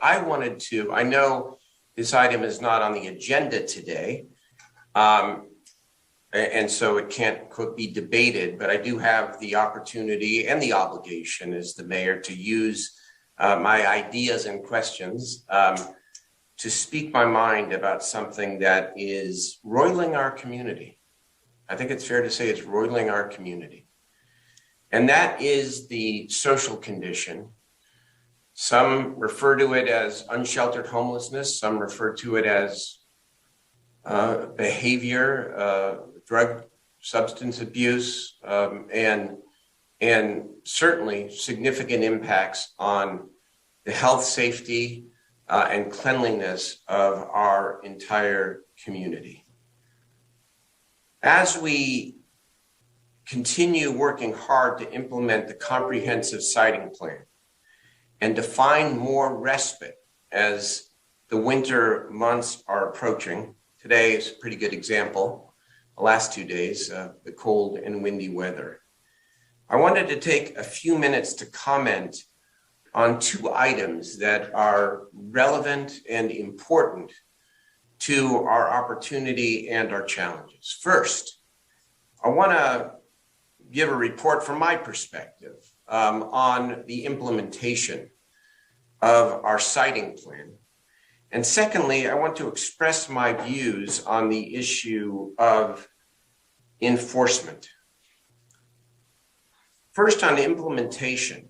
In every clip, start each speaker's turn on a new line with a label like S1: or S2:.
S1: I know this item is not on the agenda today, and so it can't be debated, but I do have the opportunity and the obligation as the mayor to use my ideas and questions to speak my mind about something that is roiling our community. I think it's fair to say it's roiling our community. And that is the social condition. Some refer to it as unsheltered homelessness. Some refer to it as behavior, drug substance abuse, and certainly significant impacts on the health, safety, and cleanliness of our entire community. As we continue working hard to implement the comprehensive siting plan and to find more respite as the winter months are approaching, today is a pretty good example, the last 2 days, the cold and windy weather. I wanted to take a few minutes to comment on two items that are relevant and important to our opportunity and our challenges. First, I want to give a report from my perspective on the implementation of our siting plan. And secondly, I want to express my views on the issue of enforcement. First, on implementation,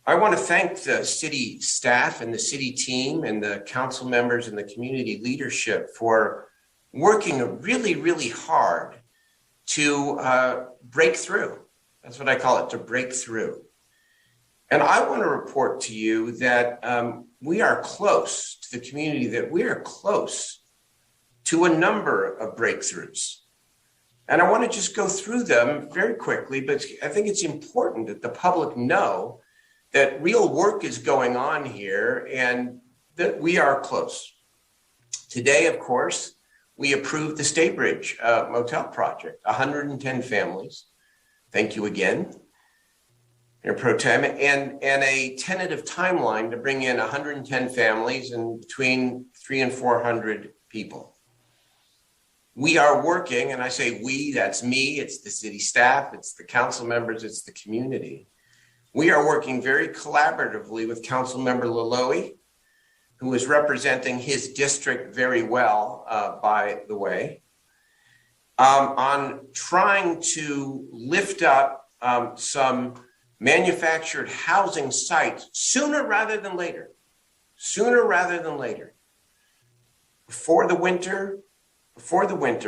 S1: I want to thank the city staff and the city team and the council members and the community leadership for working really, really hard to break through. That's what I call it, to break through. And I want to report to you that we are close to the community, that we are close to a number of breakthroughs. And I want to just go through them very quickly, but I think it's important that the public know that real work is going on here and that we are close. Today, of course, we approved the State Bridge Motel project, 110 families. Thank you again, Mayor Pro Tem, and a tentative timeline to bring in 110 families and between 300 and 400 people. We are working, and I say we, that's me, it's the city staff, it's the council members, it's the community. We are working very collaboratively with Councilmember Laloe, who is representing his district very well, by the way, on trying to lift up some manufactured housing sites sooner rather than later, before the winter,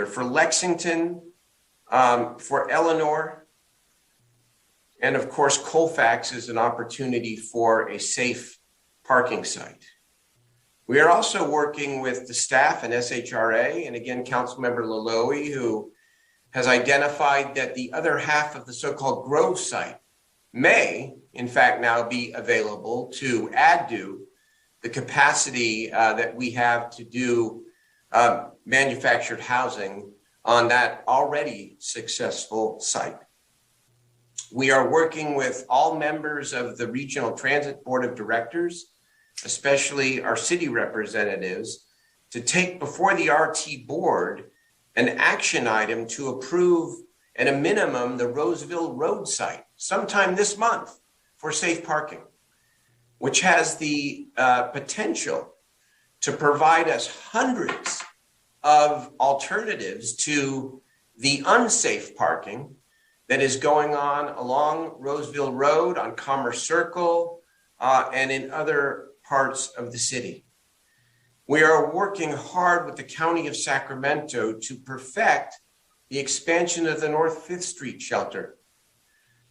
S1: for Lexington, for Eleanor, and of course, Colfax is an opportunity for a safe parking site. We are also working with the staff and SHRA, and again, Councilmember Laloe, who has identified that the other half of the so-called Grove site may, in fact, now be available to add to the capacity that we have to do manufactured housing on that already successful site. We are working with all members of the Regional Transit Board of Directors, especially our city representatives, to take before the RT board an action item to approve at a minimum the Roseville Road site sometime this month for safe parking, which has the potential to provide us hundreds of alternatives to the unsafe parking that is going on along Roseville Road, on Commerce Circle, and in other parts of the city. We are working hard with the County of Sacramento to perfect the expansion of the North 5th Street shelter.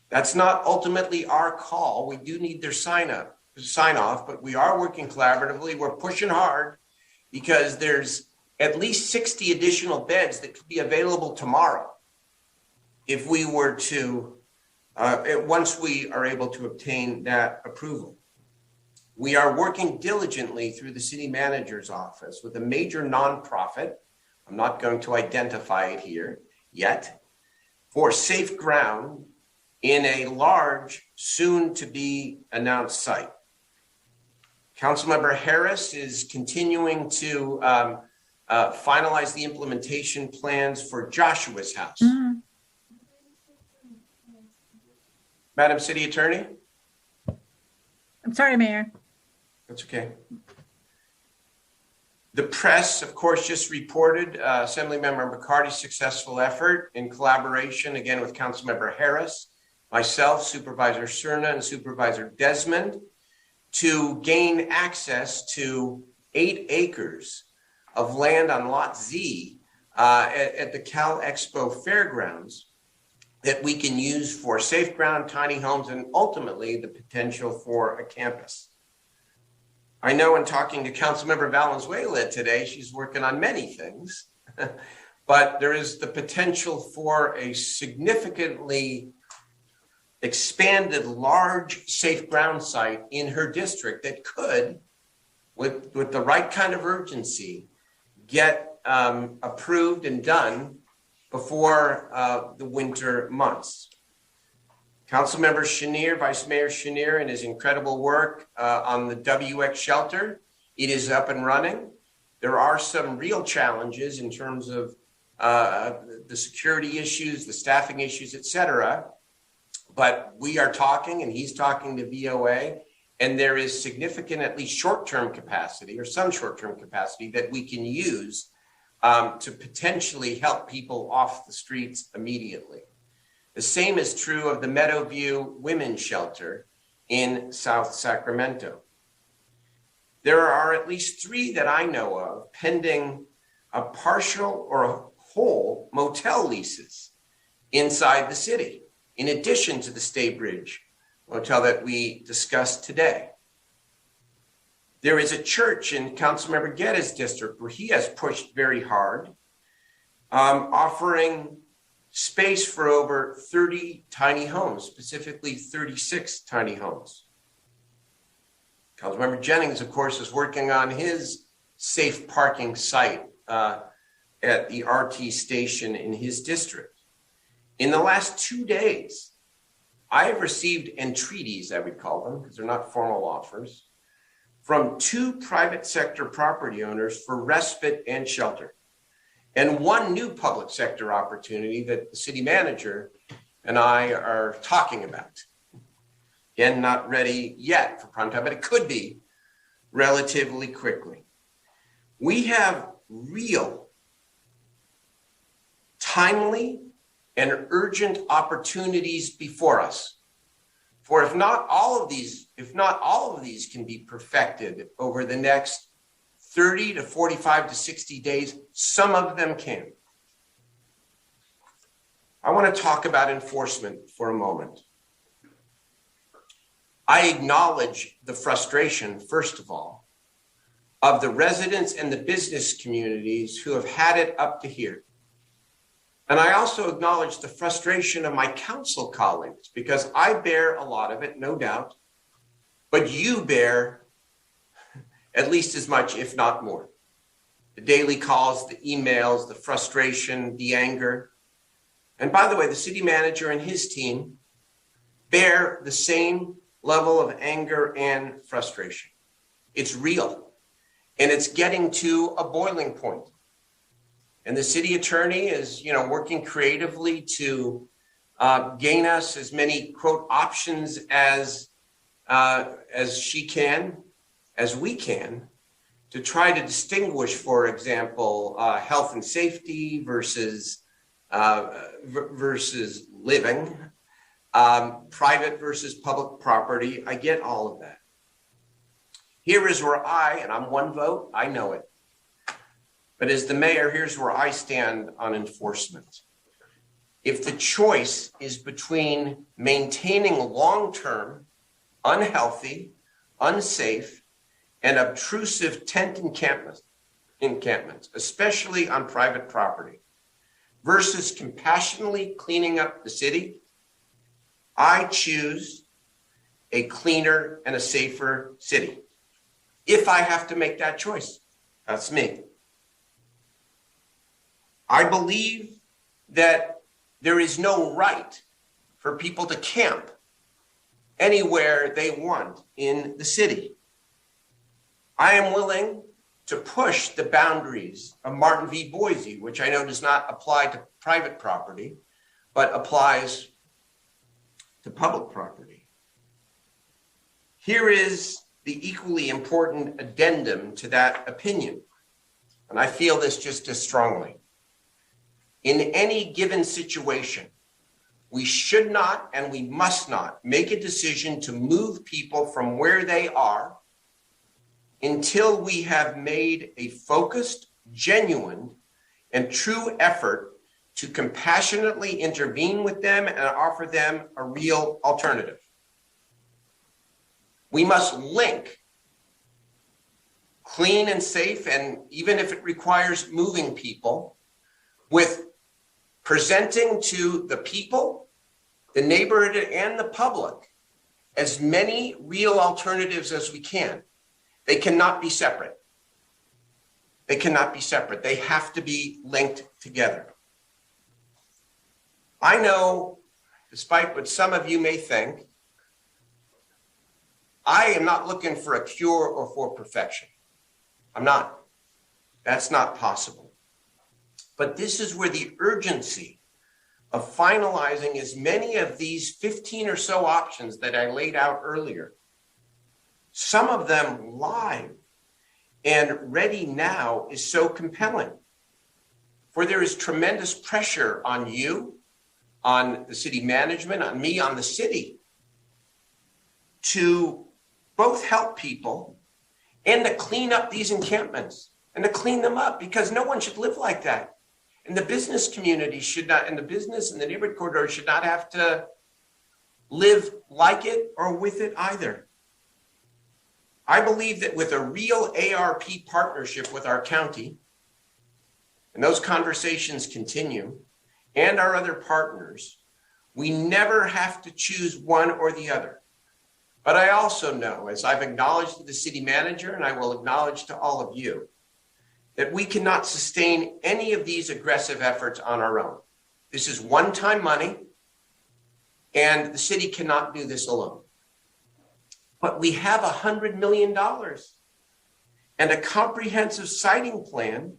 S1: That's not ultimately our call. We do need their sign off, but we are working collaboratively. We're pushing hard because there's at least 60 additional beds that could be available tomorrow if we were to, once we are able to obtain that approval. We are working diligently through the city manager's office with a major nonprofit, I'm not going to identify it here yet, for safe ground in a large, soon to be announced site. Councilmember Harris is continuing to finalize the implementation plans for Joshua's house.
S2: Mm-hmm.
S1: Madam City Attorney?
S2: I'm sorry, Mayor.
S1: That's okay. The press, of course, just reported Assemblymember McCarty's successful effort in collaboration, again, with Councilmember Harris, myself, Supervisor Cerna, and Supervisor Desmond, to gain access to 8 acres of land on Lot Z at the Cal Expo Fairgrounds that we can use for safe ground, tiny homes, and ultimately the potential for a campus. I know in talking to Councilmember Valenzuela today, she's working on many things, but there is the potential for a significantly expanded large safe ground site in her district that could, with the right kind of urgency, get approved and done before the winter months. Councilmember Chenier, Vice Mayor Chenier, and his incredible work on the WX shelter. It is up and running. There are some real challenges in terms of the security issues, the staffing issues, et cetera. But we are talking, and he's talking to VOA, and there is significant, at least short-term capacity, or some short-term capacity that we can use to potentially help people off the streets immediately. The same is true of the Meadowview Women's Shelter in South Sacramento. There are at least 3 that I know of pending a partial or a whole motel leases inside the city, in addition to the Staybridge Motel that we discussed today. There is a church in Councilmember Guetta's district where he has pushed very hard, offering space for over 30 tiny homes, specifically 36 tiny homes. Councilmember Jennings, of course, is working on his safe parking site at the RT station in his district. In the last 2 days, I have received entreaties, I would call them, because they're not formal offers, from 2 private sector property owners for respite and shelter, and 1 new public sector opportunity that the city manager and I are talking about. Again, not ready yet for prime time, but it could be relatively quickly. We have real, timely, and urgent opportunities before us. For if not all of these can be perfected over the next 30 to 45 to 60 days, some of them can. I want to talk about enforcement for a moment. I acknowledge the frustration, first of all, of the residents and the business communities who have had it up to here. And I also acknowledge the frustration of my council colleagues, because I bear a lot of it, no doubt, but you bear at least as much, if not more. The daily calls, the emails, the frustration, the anger. And by the way, the city manager and his team bear the same level of anger and frustration. It's real, and it's getting to a boiling point. And the city attorney is, working creatively to gain us as many, quote, options as she can, as we can, to try to distinguish, for example, health and safety versus living, private versus public property. I get all of that. Here is where and I'm 1 vote, I know it. But as the mayor, here's where I stand on enforcement. If the choice is between maintaining long-term, unhealthy, unsafe, and obtrusive tent encampments, especially on private property, versus compassionately cleaning up the city, I choose a cleaner and a safer city. If I have to make that choice, that's me. I believe that there is no right for people to camp anywhere they want in the city. I am willing to push the boundaries of Martin v. Boise, which I know does not apply to private property, but applies to public property. Here is the equally important addendum to that opinion, and I feel this just as strongly. In any given situation, we should not and we must not make a decision to move people from where they are until we have made a focused, genuine, and true effort to compassionately intervene with them and offer them a real alternative. We must link clean and safe, and even if it requires moving people, with presenting to the people, the neighborhood, and the public as many real alternatives as we can. They cannot be separate. They cannot be separate. They have to be linked together. I know, despite what some of you may think, I am not looking for a cure or for perfection. I'm not. That's not possible. But this is where the urgency of finalizing as many of these 15 or so options that I laid out earlier, some of them live and ready now, is so compelling. For there is tremendous pressure on you, on the city management, on me, on the city, to both help people and to clean up these encampments and to clean them up, because no one should live like that. And the business community should not, and the business and the neighborhood corridor should not have to live like it or with it either. I believe that with a real ARP partnership with our county, and those conversations continue, and our other partners, we never have to choose one or the other. But I also know, as I've acknowledged to the city manager, and I will acknowledge to all of you, that we cannot sustain any of these aggressive efforts on our own. This is one-time money, and the city cannot do this alone. But we have $100 million and a comprehensive siting plan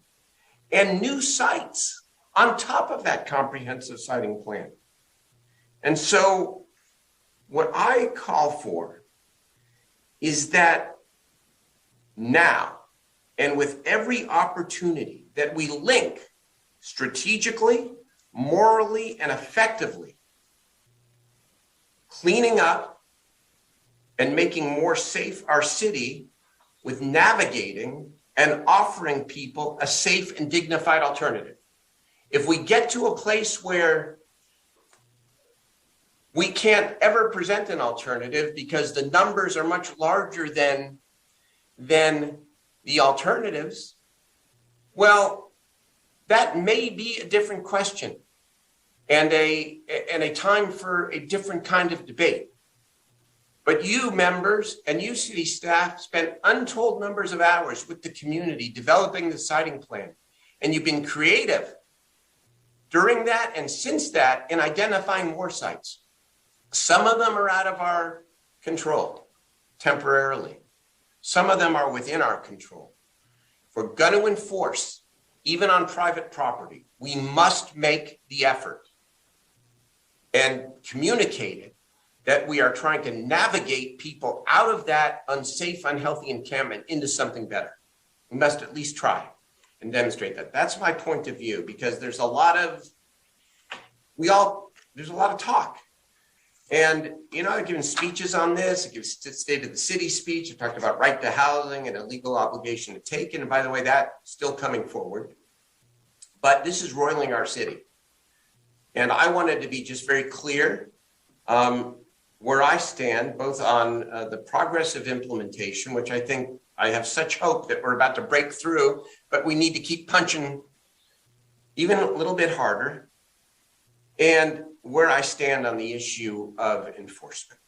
S1: and new sites on top of that comprehensive siting plan. And so what I call for is that now, and with every opportunity, that we link strategically, morally, and effectively, cleaning up and making more safe our city with navigating and offering people a safe and dignified alternative. If we get to a place where we can't ever present an alternative because the numbers are much larger than the alternatives, well, that may be a different question and a time for a different kind of debate. But you members and you city staff spent untold numbers of hours with the community developing the siting plan, and you've been creative during that and since that in identifying more sites. Some of them are out of our control temporarily. Some of them are within our control. If we're going to enforce, even on private property, we must make the effort and communicate it that we are trying to navigate people out of that unsafe, unhealthy encampment into something better. We must at least try and demonstrate that. That's my point of view, because there's a lot of talk. And, I've given speeches on this. I give State of the City speech. I talked about right to housing and a legal obligation to take. And by the way, that's still coming forward. But this is roiling our city. And I wanted to be just very clear where I stand, both on the progress of implementation, which I think I have such hope that we're about to break through, but we need to keep punching even a little bit harder, and where I stand on the issue of enforcement.